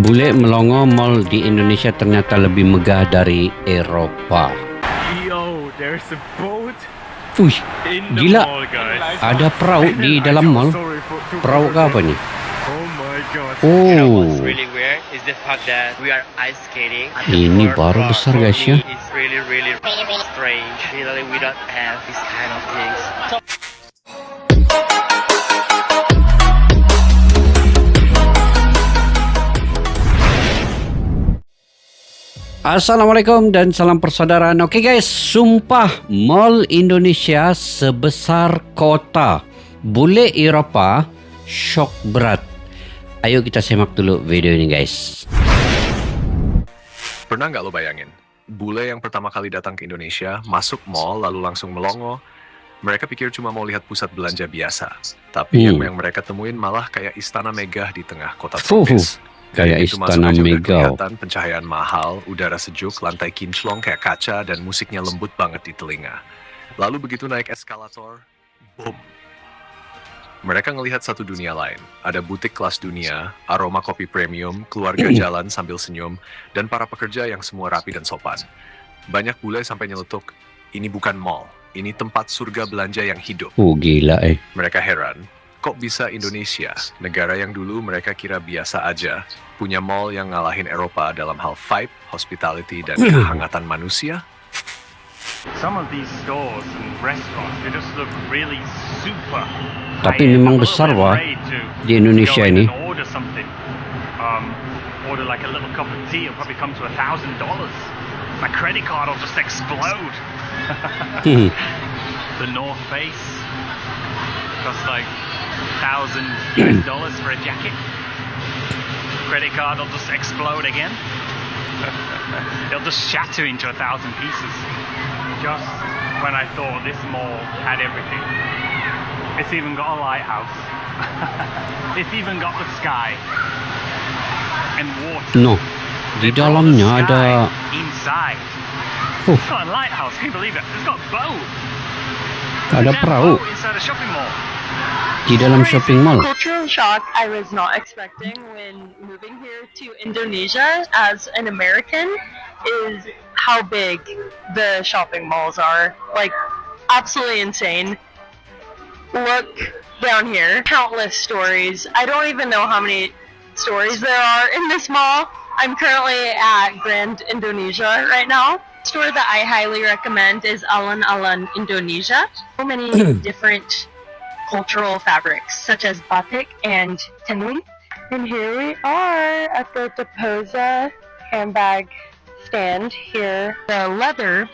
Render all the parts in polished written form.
Bule melongo mall di Indonesia ternyata lebih megah dari Eropa. Yo, there's a boat Wih, in the gila. mall, guys. Ada perahu di dalam mall. Perahu ke apa nih? Oh my god. You know Oh, what's really weird is the fact that we are ice skating at the ini fourth baru floor. besar For guys me, ya. it's really strange. Literally, we don't have this kind of things. Assalamualaikum dan salam persaudaraan. Oke guys, sumpah mall Indonesia sebesar kota. Bule Eropa shock berat. Ayo kita simak dulu video ini guys. Pernah nggak lo bayangin, bule yang pertama kali datang ke Indonesia, masuk mall lalu langsung melongo, mereka pikir cuma mau lihat pusat belanja biasa. Tapi yang mereka temuin malah kayak istana megah di tengah kota tropis. Kayak Itu masuk istana aja udah megah. kelihatan pencahayaan mahal, udara sejuk, lantai kinclong kayak kaca, dan musiknya lembut banget di telinga. Lalu begitu naik eskalator, boom! Mereka ngelihat satu dunia lain. Ada butik kelas dunia, aroma kopi premium, keluarga jalan sambil senyum, dan para pekerja yang semua rapi dan sopan. Banyak bule sampai nyeletuk, ini bukan mall, ini tempat surga belanja yang hidup. Gila Mereka heran, kok bisa Indonesia, negara yang dulu mereka kira biasa aja, punya mall yang ngalahin Eropa dalam hal vibe, hospitality, dan kehangatan manusia? Some of these stores and restaurants, they just look really super. Tapi high-end. memang I'm a besar, little bit Wah, afraid to di Indonesia go in ini. and order something. Order like a little cup of tea, it'll probably come to $1,000. My credit card will just explode. The North Face costs like $1,000 for a jacket. Credit card will just explode again. It'll just shatter into 1,000 pieces. Just when I thought this mall had everything. It's even got a lighthouse. It's even got the sky and water. No, di They brought the dalamnya ada sky inside. Oh. It's got a lighthouse. Can you believe it? It's got a boat. ada Damn perahu boat inside a shopping mall. di dalam shopping mall. Cultural shock I was not expecting when moving here to Indonesia as an American is how big the shopping malls are. Like, absolutely insane. Look down here. Countless stories. I don't even know how many stories there are in this mall. I'm currently at Grand Indonesia right now. Store that I highly recommend is Alun-Alun Indonesia. So many different cultural fabrics such as batik and tenun. And here we are at the Deposa handbag stand here. The leather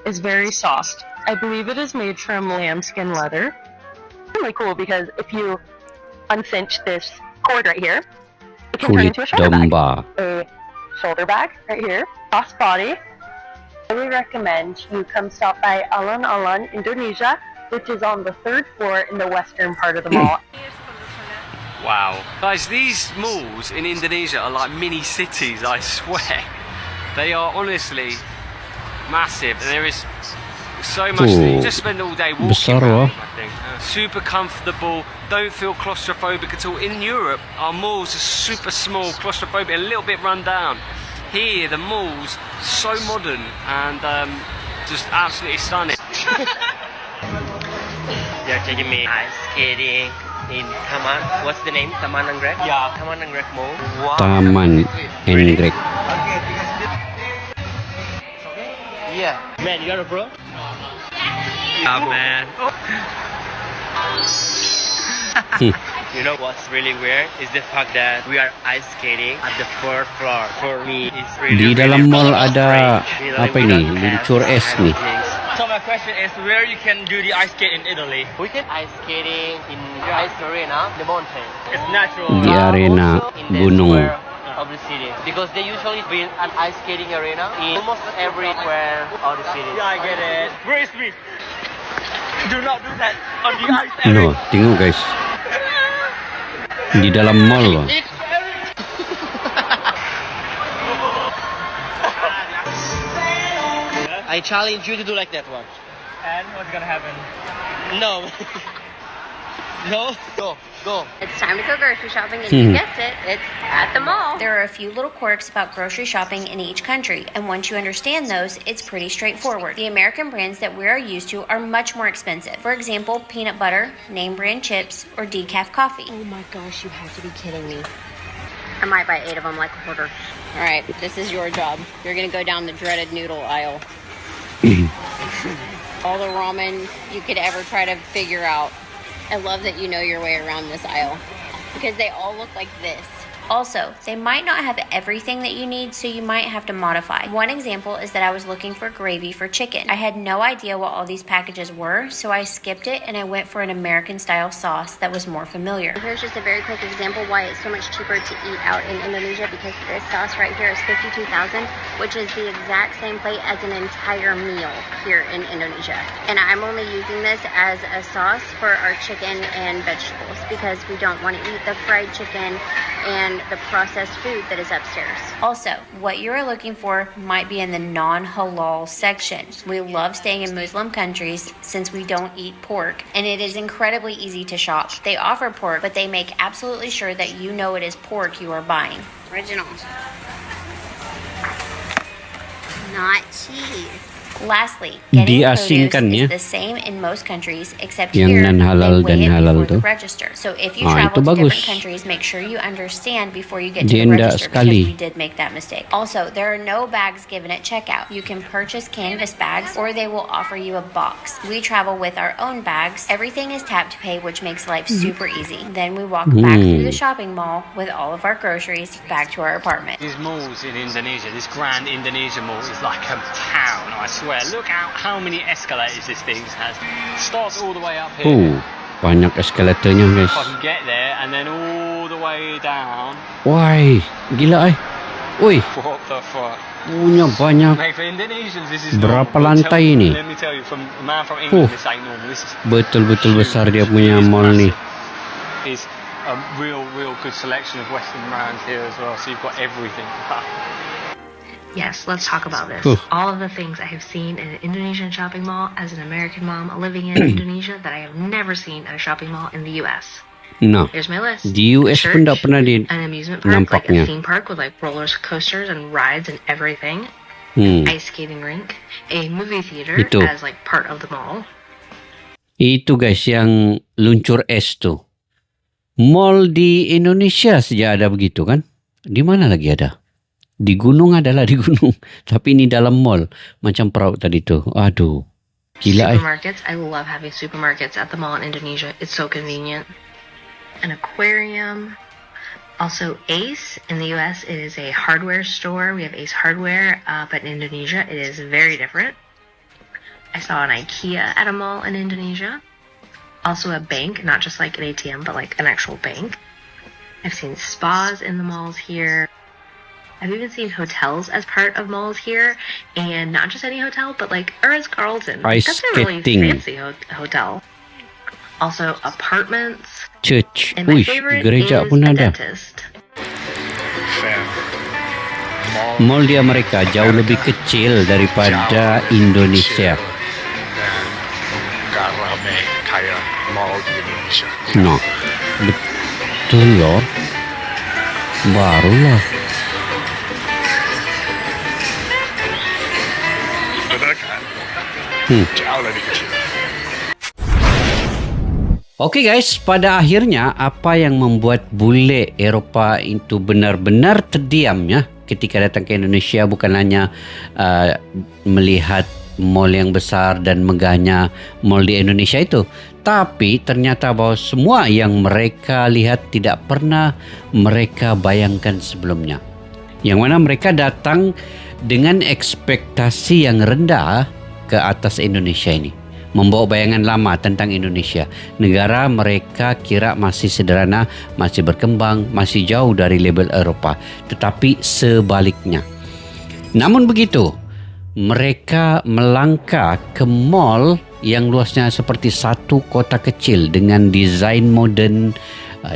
is very soft. I believe it is made from lambskin leather. Really cool because if you uncinch this cord right here, it can turn Kulit into a shoulder bag. domba. A shoulder bag right here, cross body. I would recommend you come stop by Alun-Alun Indonesia, which is on the 3rd floor in the western part of the mall. Wow. Guys, these malls in Indonesia are like mini cities, I swear. They are honestly massive. And there is so much that you just spend all day walking besar, around, Wah. I think. Super comfortable, don't feel claustrophobic at all. In Europe, our malls are super small, claustrophobic, a little bit run down. Here, the malls, so modern and just absolutely stunning. They're taking me ice skating in Taman. What's the name? Taman Anggrek? Yeah. Taman Anggrek Mall. Wow. Taman Anggrek. Yeah. Man, you got a bro? Yeah, man. You know what's really weird is the fact that we are ice skating at the 4th floor. For me, it's Di really dalam mall ada strange. apa We ini? don't have Luncur es this kind nih. of things. So my question is, where you can do the ice skate in Italy? We can ice skating in ice arena, the mountain. It's natural. Di arena Also in the gunung. square of the city, because they usually build an ice skating arena in almost every square of the city. Yeah, I get it. Race me. Do not do that on the ice No, area. tengok guys. Di dalam mall loh. I challenge you to do like that one. And what's gonna happen? No. No, go, go. It's time to go grocery shopping, and you guessed it, it's at the mall. There are a few little quirks about grocery shopping in each country, and once you understand those, it's pretty straightforward. The American brands that we are used to are much more expensive. For example, peanut butter, name brand chips, or decaf coffee. Oh my gosh, you have to be kidding me. I might buy 8 of them like a quarter. All right, this is your job. You're gonna go down the dreaded noodle aisle. All the ramen you could ever try to figure out. I love that you know your way around this aisle because they all look like this. Also, they might not have everything that you need, so you might have to modify. One example is that I was looking for gravy for chicken. I had no idea what all these packages were, so I skipped it and I went for an American-style sauce that was more familiar. Here's just a very quick example why it's so much cheaper to eat out in Indonesia, because this sauce right here is 52,000, which is the exact same plate as an entire meal here in Indonesia. And I'm only using this as a sauce for our chicken and vegetables because we don't want to eat the fried chicken and the processed food that is upstairs. Also, what you are looking for might be in the non-halal section. We love staying in Muslim countries since we don't eat pork, and it is incredibly easy to shop. They offer pork, but they make absolutely sure that you know it is pork you are buying. Original. Not cheese. Lastly, getting Diasingkan produce ya. is the same in most countries except Yang here non-halal they weigh dan it halal before the tuh. register. So if you Ah, travel itu to bagus. different countries, make sure you understand before you get to Dia the ndak register sekali. because we did make that mistake. Also, there are no bags given at checkout. You can purchase canvas bags or they will offer you a box. We travel with our own bags. Everything is tap to pay, which makes life super easy. Then we walk back through the shopping mall with all of our groceries back to our apartment. These malls in Indonesia, this grand Indonesia mall is like a town, I swear. Look how many escalators this thing has. Starts all the way up here. Banyak eskalatornya guys. I can get there and then all the way down. Why, gila Oi, What the fuck? punya banyak. Mate, for Indonesians, this is Berapa normal. lantai Tell- ini? Let me tell you, from a man from England, this ain't normal. This is Betul-betul huge. besar dia punya It is mall ni. massive. It's a real good selection of Western brands here as well. So you've got everything. Yes, let's talk about this. Oof. All of the things I have seen in an Indonesian shopping mall as an American mom living in Indonesia that I have never seen at a shopping mall in the US. Nah, Here's my list. di US A pun tak church, pernah di an amusement park, like nampaknya. a theme park with like roller coasters and rides and everything. Ice skating rink, a movie theater Itu. as like part of the mall. Itu guys yang luncur es tu. Mall di Indonesia saja ada begitu kan? Di mana lagi ada? Di gunung adalah di gunung. Tapi ini dalam mall. Macam perahu tadi tu. Aduh. Gila Supermarkets. I love having supermarkets at the mall in Indonesia. It's so convenient. An aquarium. Also Ace. In the US, it is a hardware store. We have Ace Hardware. But in Indonesia, it is very different. I saw an IKEA at a mall in Indonesia. Also a bank, not just like an ATM, but like an actual bank. I've seen spas in the malls here. I've even seen hotels as part of malls here, and not just any hotel, but like Ritz-Carlton. Ice That's a really skating. fancy hotel. Also apartments. church. And my Uish, favorite gereja is pun a ada. dentist. Mall di Amerika jauh lebih kecil daripada Indonesia. Dan gak rame kayak mall di Indonesia. No, betul loh. Barulah. Bener kan? Jauh lebih kecil. Oke guys, pada akhirnya apa yang membuat bule Eropah itu benar-benar terdiam ya ketika datang ke Indonesia bukan hanya melihat mall yang besar dan megahnya mall di Indonesia itu, tapi ternyata bahwa semua yang mereka lihat tidak pernah mereka bayangkan sebelumnya. Yang mana mereka datang dengan ekspektasi yang rendah ke atas Indonesia ini. Membawa bayangan lama tentang Indonesia. Negara mereka kira masih sederhana, masih berkembang, masih jauh dari label Eropah. Tetapi sebaliknya. Namun begitu, mereka melangkah ke mall yang luasnya seperti satu kota kecil dengan desain moden,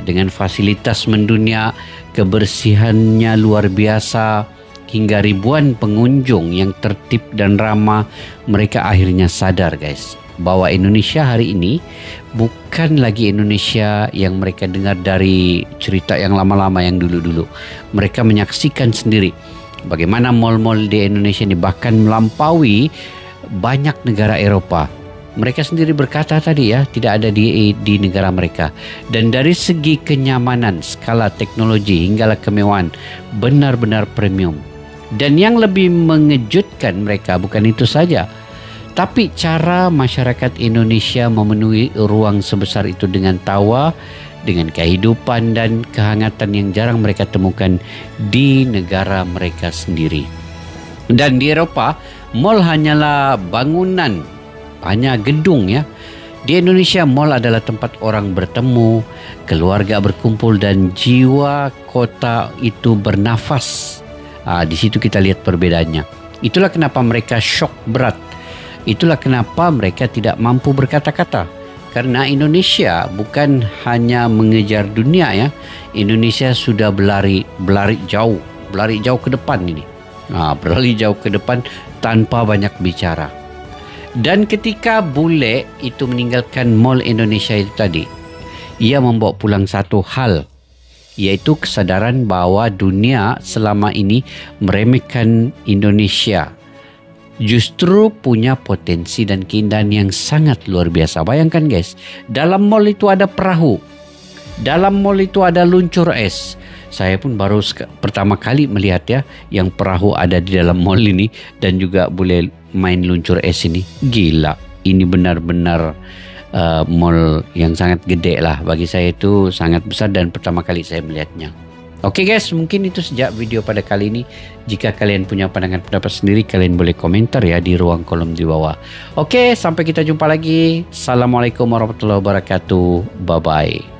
dengan fasilitas mendunia, kebersihannya luar biasa, hingga ribuan pengunjung yang tertib dan ramah. Mereka akhirnya sadar guys, bahwa Indonesia hari ini bukan lagi Indonesia yang mereka dengar dari cerita yang lama-lama yang dulu-dulu. Mereka menyaksikan sendiri bagaimana mal-mal di Indonesia ini bahkan melampaui banyak negara Eropa. Mereka sendiri berkata tadi ya, tidak ada di negara mereka. Dan dari segi kenyamanan, skala teknologi hinggalah kemewahan, benar-benar premium. Dan yang lebih mengejutkan mereka bukan itu saja, tapi cara masyarakat Indonesia memenuhi ruang sebesar itu dengan tawa, dengan kehidupan dan kehangatan yang jarang mereka temukan di negara mereka sendiri. Dan di Eropa, mal hanyalah bangunan, hanya gedung ya. Di Indonesia, mal adalah tempat orang bertemu, keluarga berkumpul dan jiwa kota itu bernafas. Di situ kita lihat perbedaannya. Itulah kenapa mereka syok berat. Itulah kenapa mereka tidak mampu berkata-kata. Karena Indonesia bukan hanya mengejar dunia ya. Indonesia sudah berlari jauh ke depan ini. Berlari jauh ke depan tanpa banyak bicara. Dan ketika bule itu meninggalkan Mall Indonesia itu tadi, ia membawa pulang satu hal, yaitu kesadaran bahwa dunia selama ini meremehkan Indonesia justru punya potensi dan keindahan yang sangat luar biasa. Bayangkan guys, dalam mall itu ada perahu, dalam mall itu ada luncur es. Saya pun baru pertama kali melihat ya yang perahu ada di dalam mall ini dan juga boleh main luncur es ini. Gila, ini benar-benar mall yang sangat gede lah. Bagi saya itu sangat besar dan pertama kali saya melihatnya. Oke guys, mungkin itu sejak video pada kali ini. Jika kalian punya pandangan pendapat sendiri, kalian boleh komentar ya di ruang kolom di bawah. Oke, sampai kita jumpa lagi. Assalamualaikum warahmatullahi wabarakatuh. Bye-bye.